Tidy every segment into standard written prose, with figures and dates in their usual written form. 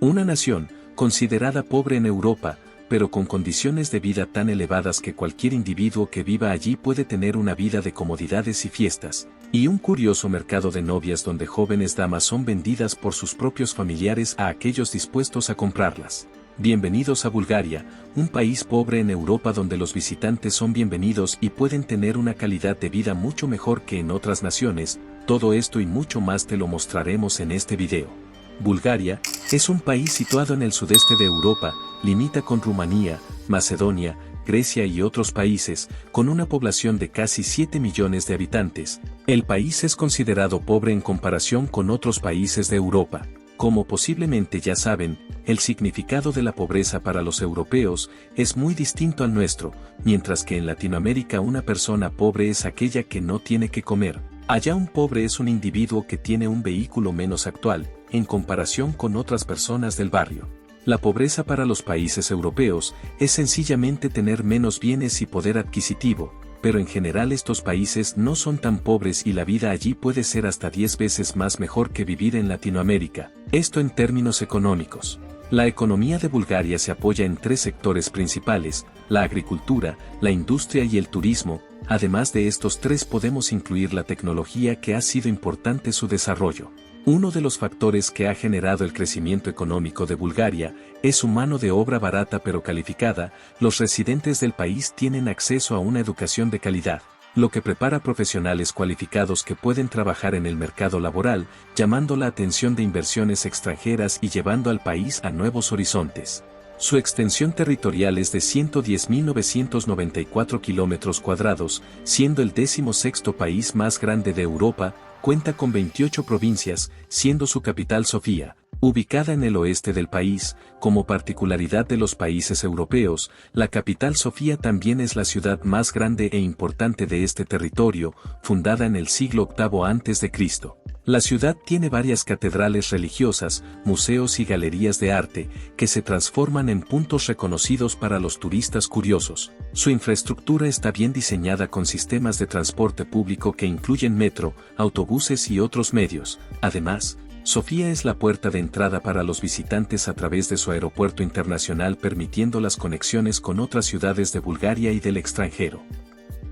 Una nación, considerada pobre en Europa, pero con condiciones de vida tan elevadas que cualquier individuo que viva allí puede tener una vida de comodidades y fiestas, y un curioso mercado de novias donde jóvenes damas son vendidas por sus propios familiares a aquellos dispuestos a comprarlas. Bienvenidos a Bulgaria, un país pobre en Europa donde los visitantes son bienvenidos y pueden tener una calidad de vida mucho mejor que en otras naciones. Todo esto y mucho más te lo mostraremos en este video. Bulgaria es un país situado en el sudeste de Europa, limita con Rumanía, Macedonia, Grecia y otros países, con una población de casi 7 millones de habitantes. El país es considerado pobre en comparación con otros países de Europa. Como posiblemente ya saben, el significado de la pobreza para los europeos es muy distinto al nuestro, mientras que en Latinoamérica una persona pobre es aquella que no tiene que comer. Allá un pobre es un individuo que tiene un vehículo menos actual, en comparación con otras personas del barrio. La pobreza para los países europeos es sencillamente tener menos bienes y poder adquisitivo, pero en general estos países no son tan pobres y la vida allí puede ser hasta 10 veces más mejor que vivir en Latinoamérica. Esto en términos económicos. La economía de Bulgaria se apoya en 3 sectores principales: la agricultura, la industria y el turismo. Además de estos 3 podemos incluir la tecnología, que ha sido importante su desarrollo. Uno de los factores que ha generado el crecimiento económico de Bulgaria es su mano de obra barata pero calificada. Los residentes del país tienen acceso a una educación de calidad, lo que prepara profesionales cualificados que pueden trabajar en el mercado laboral, llamando la atención de inversiones extranjeras y llevando al país a nuevos horizontes. Su extensión territorial es de 110.994 kilómetros cuadrados, siendo el 16º país más grande de Europa. Cuenta con 28 provincias, siendo su capital Sofía, ubicada en el oeste del país. Como particularidad de los países europeos, la capital Sofía también es la ciudad más grande e importante de este territorio, fundada en el siglo VIII a.C. La ciudad tiene varias catedrales religiosas, museos y galerías de arte, que se transforman en puntos reconocidos para los turistas curiosos. Su infraestructura está bien diseñada con sistemas de transporte público que incluyen metro, autobuses y otros medios. Además, Sofía es la puerta de entrada para los visitantes a través de su aeropuerto internacional, permitiendo las conexiones con otras ciudades de Bulgaria y del extranjero.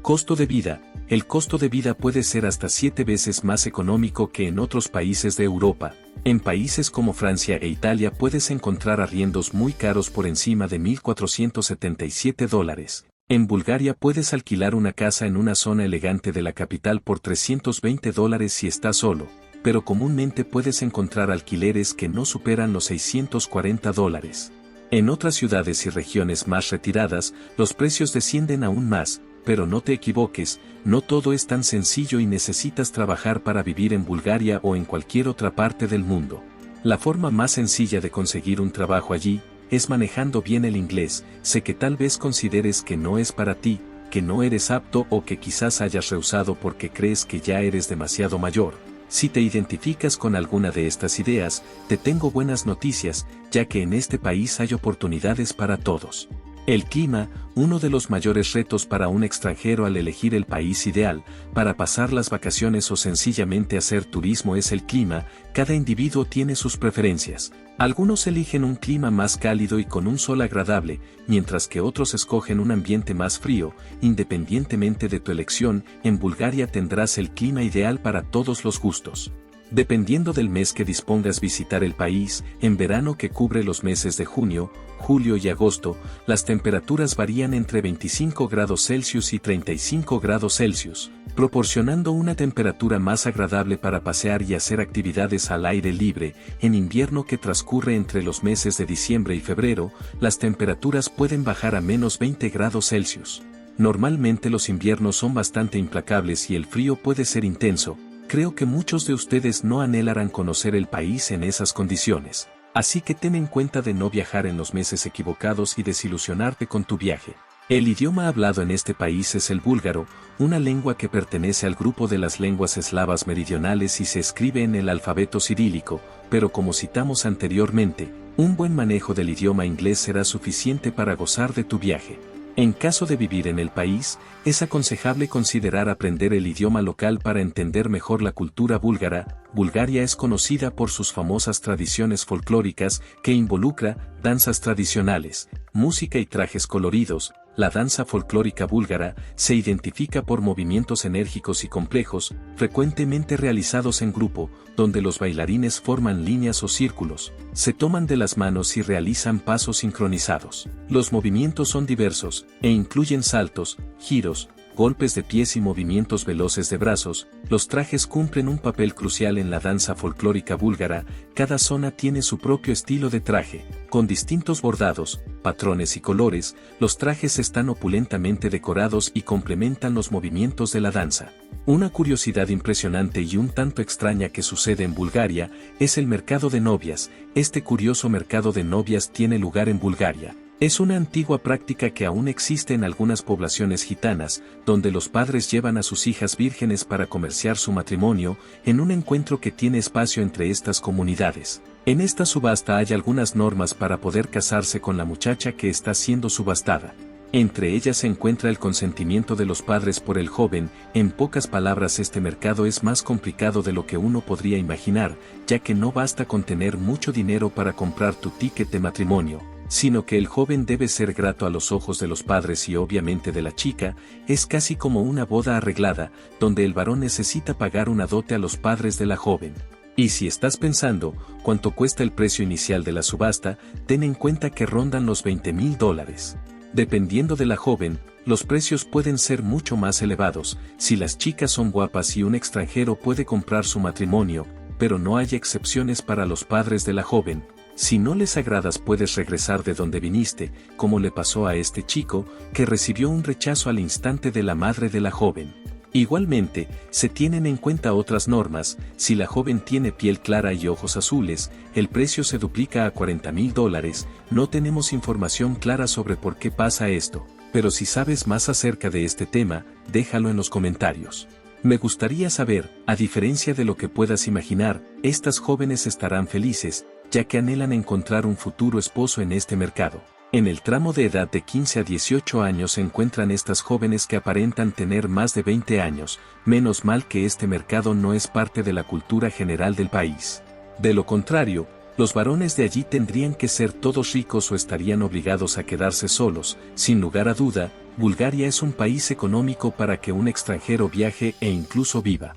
Costo de vida. El costo de vida puede ser hasta 7 veces más económico que en otros países de Europa. En países como Francia e Italia puedes encontrar arriendos muy caros por encima de $1.477. En Bulgaria puedes alquilar una casa en una zona elegante de la capital por $320 si estás solo, pero comúnmente puedes encontrar alquileres que no superan los $640. En otras ciudades y regiones más retiradas, los precios descienden aún más. Pero no te equivoques, no todo es tan sencillo y necesitas trabajar para vivir en Bulgaria o en cualquier otra parte del mundo. La forma más sencilla de conseguir un trabajo allí es manejando bien el inglés. Sé que tal vez consideres que no es para ti, que no eres apto o que quizás hayas rehusado porque crees que ya eres demasiado mayor. Si te identificas con alguna de estas ideas, te tengo buenas noticias, ya que en este país hay oportunidades para todos. El clima, uno de los mayores retos para un extranjero al elegir el país ideal para pasar las vacaciones o sencillamente hacer turismo, es el clima. Cada individuo tiene sus preferencias. Algunos eligen un clima más cálido y con un sol agradable, mientras que otros escogen un ambiente más frío. Independientemente de tu elección, en Bulgaria tendrás el clima ideal para todos los gustos. Dependiendo del mes que dispongas visitar el país, en verano, que cubre los meses de junio, julio y agosto, las temperaturas varían entre 25 grados Celsius y 35 grados Celsius, proporcionando una temperatura más agradable para pasear y hacer actividades al aire libre. En invierno, que transcurre entre los meses de diciembre y febrero, las temperaturas pueden bajar a menos 20 grados Celsius. Normalmente los inviernos son bastante implacables y el frío puede ser intenso. Creo que muchos de ustedes no anhelarán conocer el país en esas condiciones, así que ten en cuenta de no viajar en los meses equivocados y desilusionarte con tu viaje. El idioma hablado en este país es el búlgaro, una lengua que pertenece al grupo de las lenguas eslavas meridionales y se escribe en el alfabeto cirílico, pero como citamos anteriormente, un buen manejo del idioma inglés será suficiente para gozar de tu viaje. En caso de vivir en el país, es aconsejable considerar aprender el idioma local para entender mejor la cultura búlgara. Bulgaria es conocida por sus famosas tradiciones folclóricas que involucra danzas tradicionales, música y trajes coloridos. La danza folclórica búlgara se identifica por movimientos enérgicos y complejos, frecuentemente realizados en grupo, donde los bailarines forman líneas o círculos, se toman de las manos y realizan pasos sincronizados. Los movimientos son diversos, e incluyen saltos, giros, golpes de pies y movimientos veloces de brazos. Los trajes cumplen un papel crucial en la danza folclórica búlgara. Cada zona tiene su propio estilo de traje, con distintos bordados, patrones y colores. Los trajes están opulentamente decorados y complementan los movimientos de la danza. Una curiosidad impresionante y un tanto extraña que sucede en Bulgaria es el mercado de novias. Este curioso mercado de novias tiene lugar en Bulgaria. Es una antigua práctica que aún existe en algunas poblaciones gitanas, donde los padres llevan a sus hijas vírgenes para comerciar su matrimonio, en un encuentro que tiene espacio entre estas comunidades. En esta subasta hay algunas normas para poder casarse con la muchacha que está siendo subastada. Entre ellas se encuentra el consentimiento de los padres por el joven. En pocas palabras, este mercado es más complicado de lo que uno podría imaginar, ya que no basta con tener mucho dinero para comprar tu ticket de matrimonio, sino que el joven debe ser grato a los ojos de los padres y obviamente de la chica. Es casi como una boda arreglada, donde el varón necesita pagar una dote a los padres de la joven. Y si estás pensando cuánto cuesta el precio inicial de la subasta, ten en cuenta que rondan los $20,000. Dependiendo de la joven, los precios pueden ser mucho más elevados. Si las chicas son guapas y un extranjero puede comprar su matrimonio, pero no hay excepciones para los padres de la joven. Si no les agradas puedes regresar de donde viniste, como le pasó a este chico, que recibió un rechazo al instante de la madre de la joven. Igualmente, se tienen en cuenta otras normas. Si la joven tiene piel clara y ojos azules, el precio se duplica a $40,000. No tenemos información clara sobre por qué pasa esto, pero si sabes más acerca de este tema, déjalo en los comentarios. Me gustaría saber, a diferencia de lo que puedas imaginar, estas jóvenes estarán felices, ya que anhelan encontrar un futuro esposo en este mercado. En el tramo de edad de 15 a 18 años se encuentran estas jóvenes que aparentan tener más de 20 años, menos mal que este mercado no es parte de la cultura general del país. De lo contrario, los varones de allí tendrían que ser todos ricos o estarían obligados a quedarse solos. Sin lugar a duda, Bulgaria es un país económico para que un extranjero viaje e incluso viva.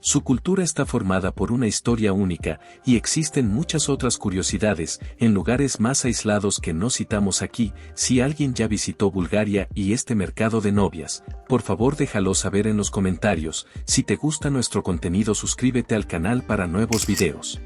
Su cultura está formada por una historia única, y existen muchas otras curiosidades, en lugares más aislados que no citamos aquí. Si alguien ya visitó Bulgaria y este mercado de novias, por favor déjalo saber en los comentarios. Si te gusta nuestro contenido, suscríbete al canal para nuevos videos.